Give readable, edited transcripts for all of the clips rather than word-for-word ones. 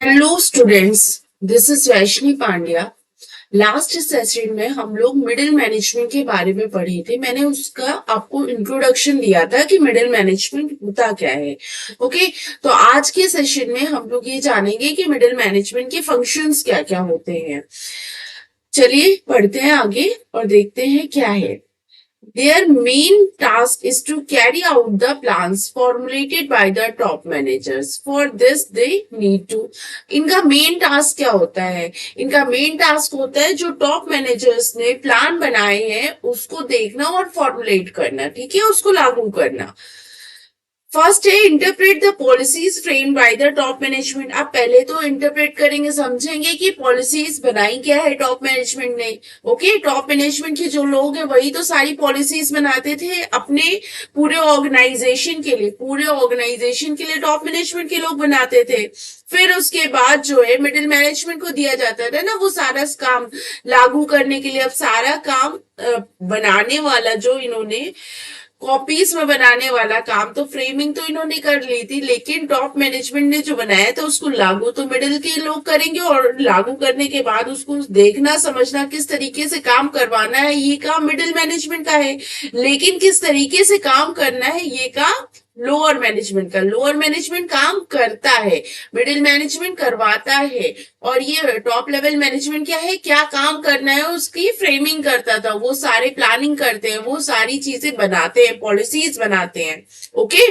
Hello students, this is Vaishni Pandya. Last session में हम लोग मिडिल मैनेजमेंट के बारे में पढ़े थे। मैंने उसका आपको इंट्रोडक्शन दिया था कि मिडिल मैनेजमेंट होता क्या है। ओके, तो आज के सेशन में हम लोग ये जानेंगे कि मिडिल मैनेजमेंट के फंक्शंस क्या क्या होते हैं। चलिए पढ़ते हैं आगे और देखते हैं क्या है। Their main task is to carry out the plans formulated by the top managers. For this, they need to. इनका मेन टास्क क्या होता है? इनका मेन टास्क होता है जो टॉप मैनेजर्स ने प्लान बनाए हैं उसको देखना और फॉर्मुलेट करना, ठीक है, उसको लागू करना। फर्स्ट है interpret the policies frame by the top management. आप पहले तो इंटरप्रेट करेंगे, समझेंगे कि पॉलिसीज बनाई क्या है टॉप मैनेजमेंट ने। ओके, टॉप मैनेजमेंट के जो लोग हैं वही तो सारी पॉलिसीज बनाते थे अपने पूरे ऑर्गेनाइजेशन के लिए। पूरे ऑर्गेनाइजेशन के लिए टॉप मैनेजमेंट के लोग बनाते थे। फिर उसके बाद जो है मिडिल मैनेजमेंट को दिया जाता था ना वो सारा काम लागू करने के लिए। अब सारा काम बनाने वाला जो इन्होंने कॉपीज में बनाने वाला काम तो फ्रेमिंग तो इन्होंने कर ली थी, लेकिन टॉप मैनेजमेंट ने जो बनाया था उसको लागू तो मिडिल के लोग करेंगे। और लागू करने के बाद उसको देखना समझना किस तरीके से काम करवाना है ये काम मिडिल मैनेजमेंट का है। लेकिन किस तरीके से काम करना है ये काम लोअर मैनेजमेंट का। लोअर मैनेजमेंट काम करता है, मिडिल मैनेजमेंट करवाता है। और ये टॉप लेवल मैनेजमेंट क्या है, क्या काम करना है उसकी फ्रेमिंग करता था। वो सारे प्लानिंग करते हैं, वो सारी चीजें बनाते हैं, पॉलिसीज बनाते हैं। ओके,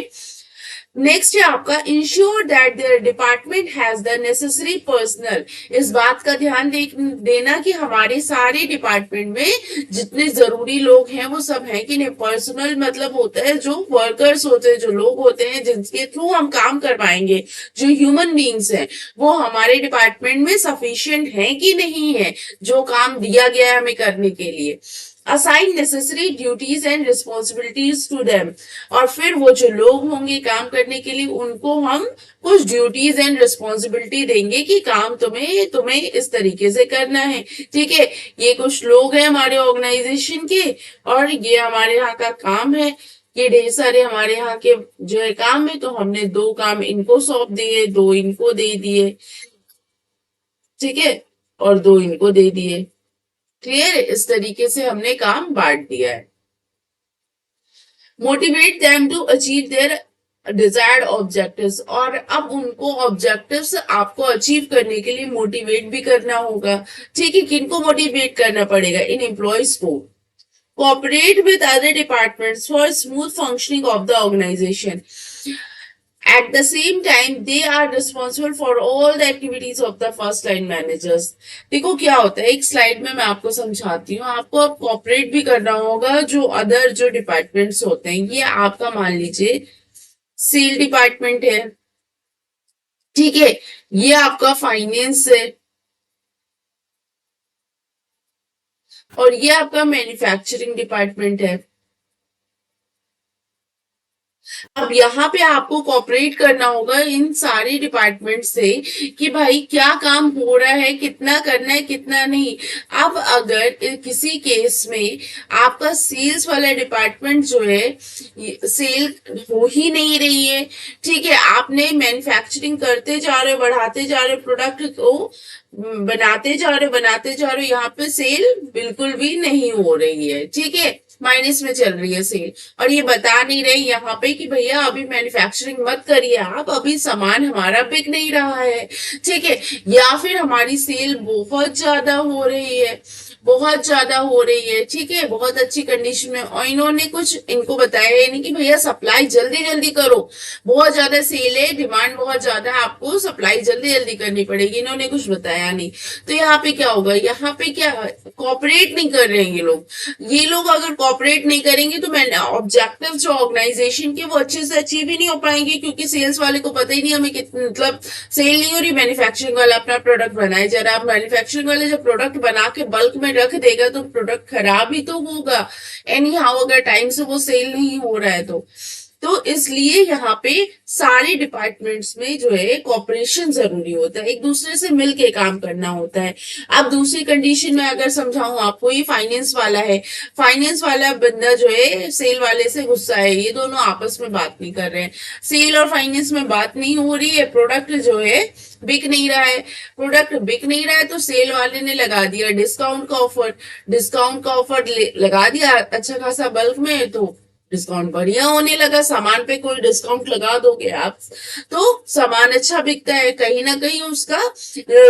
नेक्स्ट है आपका ensure that their department has the necessary personal. इस बात का ध्यान देना कि हमारे सारे डिपार्टमेंट में जितने जरूरी लोग हैं वो सब हैं कि नहीं। पर्सनल मतलब होता है जो वर्कर्स होते हैं, जो लोग होते हैं जिनके थ्रू हम काम करवाएंगे, जो ह्यूमन बींग्स हैं, वो हमारे डिपार्टमेंट में सफिशिएंट है कि नहीं है जो काम दिया गया है हमें करने के लिए। Assign necessary duties and responsibilities to them. और फिर वो जो लोग होंगे काम करने के लिए उनको हम कुछ ड्यूटीज एंड रिस्पॉन्सिबिलिटी देंगे कि काम तुम्हें तुम्हें इस तरीके से करना है, ठीक है। ये कुछ लोग हैं हमारे ऑर्गेनाइजेशन के और ये हमारे यहाँ का काम है। ये ढेर सारे हमारे यहाँ के जो है काम है, तो हमने दो काम इनको सौंप दिए, दो इनको दे दिए, ठीक है, और दो इनको दे दिए। क्लियर है, इस तरीके से हमने काम बांट दिया है। Motivate them to achieve their desired objectives. और अब उनको ऑब्जेक्टिव्स आपको अचीव करने के लिए मोटिवेट भी करना होगा, ठीक है। किनको मोटिवेट करना पड़ेगा? इन एम्प्लॉयज को। Cooperate with other departments for smooth functioning of the organisation. At the same time, they are responsible for all the activities of the first line managers. देखो क्या होता है, एक स्लाइड में मैं आपको समझाती हूँ। आपको अब कॉपरेट भी करना होगा जो अदर जो डिपार्टमेंट्स होते हैं। ये आपका मान लीजिए सेल डिपार्टमेंट है, ठीक है, ये आपका फाइनेंस है और ये आपका मैन्युफैक्चरिंग डिपार्टमेंट है। अब यहाँ पे आपको कोऑपरेट करना होगा इन सारे डिपार्टमेंट से कि भाई क्या काम हो रहा है, कितना करना है, कितना नहीं। अब अगर किसी केस में आपका सेल्स वाला डिपार्टमेंट जो है सेल हो ही नहीं रही है, ठीक है, आपने मैन्युफैक्चरिंग करते जा रहे हो, बढ़ाते जा रहे हो, प्रोडक्ट को बनाते जा रहे हो, यहाँ पे सेल बिल्कुल भी नहीं हो रही है, ठीक है, माइनस में चल रही है सेल। और ये बता नहीं रहे यहाँ पे कि भैया अभी मैन्युफैक्चरिंग मत करिए आप, अभी सामान हमारा बिक नहीं रहा है, ठीक है। या फिर हमारी सेल बहुत ज्यादा हो रही है, बहुत ज्यादा हो रही है, ठीक है, बहुत अच्छी कंडीशन में, और इन्होंने कुछ इनको बताया ही नहीं कि भैया सप्लाई जल्दी जल्दी करो, बहुत ज्यादा सेल है, डिमांड बहुत ज्यादा है, आपको सप्लाई जल्दी जल्दी करनी पड़ेगी। इन्होंने कुछ बताया नहीं, तो यहाँ पे क्या होगा, यहाँ पे क्या कॉपरेट नहीं कर रहे हैं ये लोग। ये लोग अगर कॉपरेट नहीं करेंगे तो मैं ऑब्जेक्टिव जो ऑर्गेनाइजेशन के वो अच्छे से अचीव ही नहीं हो पाएंगे, क्योंकि सेल्स वाले को पता ही नहीं हमें कितना, मतलब सेल नहीं हो रही, मैन्युफैक्चरिंग वाला अपना प्रोडक्ट बनाए जा रहा है। मैन्युफैक्चरिंग वाले जब प्रोडक्ट बना के बल्क में रख देगा तो प्रोडक्ट खराब ही तो होगा एनी हाउ, अगर टाइम से वो सेल नहीं हो रहा है तो। तो इसलिए यहाँ पे सारे डिपार्टमेंट्स में जो है कॉपरेशन जरूरी होता है, एक दूसरे से मिलके काम करना होता है। अब दूसरी कंडीशन में अगर समझाऊं आपको, ये फाइनेंस वाला है, फाइनेंस वाला बंदा जो है सेल वाले से गुस्सा है, ये दोनों आपस में बात नहीं कर रहे हैं, सेल और फाइनेंस में बात नहीं हो रही है, प्रोडक्ट जो है बिक नहीं रहा है, प्रोडक्ट बिक नहीं रहा है, तो सेल वाले ने लगा दिया डिस्काउंट का ऑफर, डिस्काउंट का ऑफर लगा दिया अच्छा खासा बल्क में, तो डिस्काउंट बढ़िया होने लगा, सामान पे कोई डिस्काउंट लगा दोगे आप तो सामान अच्छा बिकता है, कहीं ना कहीं उसका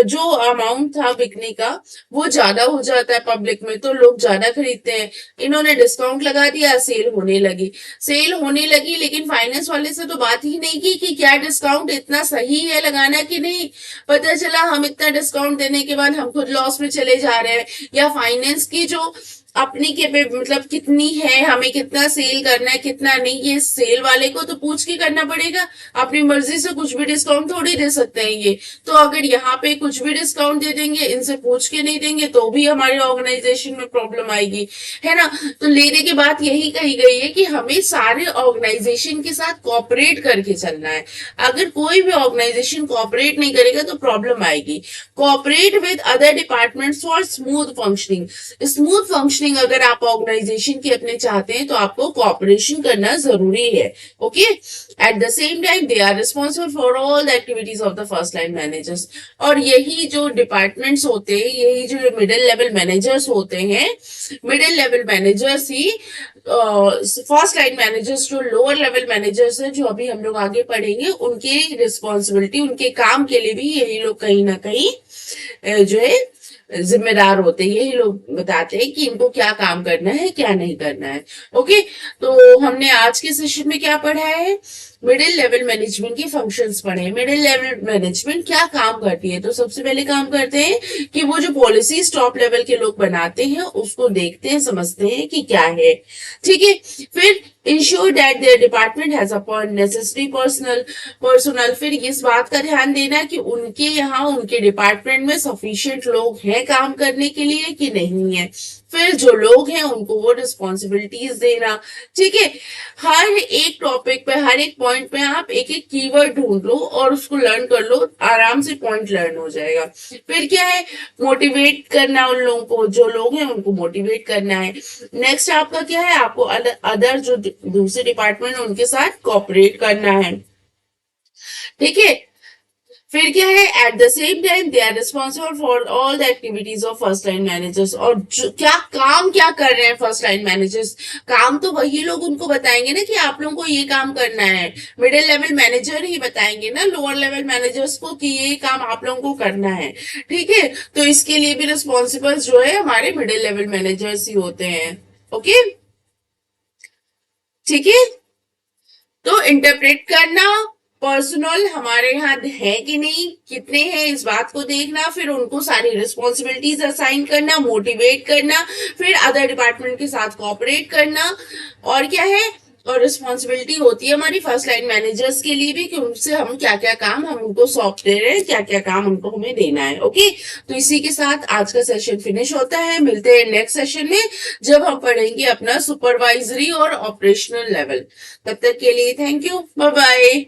जो अमाउंट था बिकने का वो ज्यादा हो जाता है पब्लिक में, तो लोग ज्यादा खरीदते हैं। इन्होंने डिस्काउंट लगा दिया, सेल होने लगी, सेल होने लगी, लेकिन फाइनेंस वाले से तो बात ही नहीं की कि क्या डिस्काउंट इतना सही है लगाना कि नहीं। पता चला हम इतना डिस्काउंट देने के बाद हम खुद लॉस में चले जा रहे हैं, या फाइनेंस की जो अपनी के मतलब कितनी है, हमें कितना सेल करना है कितना नहीं, ये सेल वाले को तो पूछ के करना पड़ेगा, अपनी मर्जी से कुछ भी डिस्काउंट थोड़ी दे सकते हैं ये। तो अगर यहाँ पे कुछ भी डिस्काउंट दे देंगे, इनसे पूछ के नहीं देंगे, तो भी हमारे ऑर्गेनाइजेशन में प्रॉब्लम आएगी, है ना। तो लेने की बात यही कही गई है कि हमें सारे ऑर्गेनाइजेशन के साथ कॉपरेट करके चलना है। अगर कोई भी ऑर्गेनाइजेशन कॉपरेट नहीं करेगा तो प्रॉब्लम आएगी। Cooperate with other departments for smooth functioning, smooth functioning अगर आप ऑर्गेनाइजेशन की अपने चाहते हैं तो आपको कॉपरेशन करना जरूरी है। Okay, at the same time they are responsible for all the activities of the first line managers. और यही जो डिपार्टमेंट्स होते हैं, यही जो मिडिल लेवल मैनेजर्स होते हैं, मिडिल लेवल मैनेजर्स ही फर्स्ट लाइन मैनेजर्स जो लोअर लेवल मैनेजर्स हैं, जो अभी हम लोग आगे पढ़ेंगे, उनके रिस्पॉन्सिबिलिटी, उनके काम के लिए भी यही लोग कहीं ना कहीं जो है जिम्मेदार होते हैं, यही लोग बताते हैं कि इनको क्या काम करना है क्या नहीं करना है। ओके, तो हमने आज के सेशन में क्या पढ़ा है, मिडिल लेवल मैनेजमेंट की फंक्शंस पढ़े। मिडिल लेवल मैनेजमेंट क्या काम करती है, तो सबसे पहले काम करते हैं कि वो जो पॉलिसीज टॉप लेवल के लोग बनाते हैं उसको देखते हैं, समझते हैं कि क्या है, ठीक है। फिर ensure that their department has appoint necessary personnel, फिर इस बात का ध्यान देना कि उनके यहाँ उनके डिपार्टमेंट में सफिशिएंट लोग हैं काम करने के लिए कि नहीं है। फिर जो लोग हैं उनको वो रिस्पॉन्सिबिलिटीज देना, ठीक है। हर एक टॉपिक पे, हर एक पॉइंट पे आप एक एक कीवर्ड ढूंढ लो और उसको लर्न कर लो, आराम से पॉइंट लर्न हो जाएगा। फिर क्या है, मोटिवेट करना उन लोगों को, जो लोग हैं उनको मोटिवेट करना है। नेक्स्ट आपका क्या है, आपको अदर जो दूसरे डिपार्टमेंट है उनके साथ कोऑपरेट करना है, ठीक है। फिर क्या है, at the same time they are responsible for all the activities of first line managers. और क्या काम क्या कर रहे हैं फर्स्ट लाइन मैनेजर्स, काम तो वही लोग उनको बताएंगे ना कि आप लोगों को ये काम करना है, मिडिल लेवल मैनेजर ही बताएंगे ना लोअर लेवल मैनेजर्स को कि ये काम आप लोगों को करना है, ठीक है। तो इसके लिए भी रिस्पॉन्सिबल जो है हमारे मिडिल लेवल मैनेजर्स ही होते हैं। ओके, ठीक है। तो इंटरप्रेट करना, पर्सनल हमारे यहाँ है कि नहीं, कितने हैं, इस बात को देखना, फिर उनको सारी रिस्पॉन्सिबिलिटीज असाइन करना, मोटिवेट करना, फिर अदर डिपार्टमेंट के साथ कोऑपरेट करना। और क्या है, और रिस्पॉन्सिबिलिटी होती है हमारी फर्स्ट लाइन मैनेजर्स के लिए भी कि उनसे हम क्या क्या काम हम उनको सौंप दे रहे हैं, क्या क्या काम उनको हमें देना है। ओके, तो इसी के साथ आज का सेशन फिनिश होता है। मिलते हैं नेक्स्ट सेशन में जब हम पढ़ेंगे अपना सुपरवाइजरी और ऑपरेशनल लेवल। तब तक के लिए थैंक यू, बाय बाय।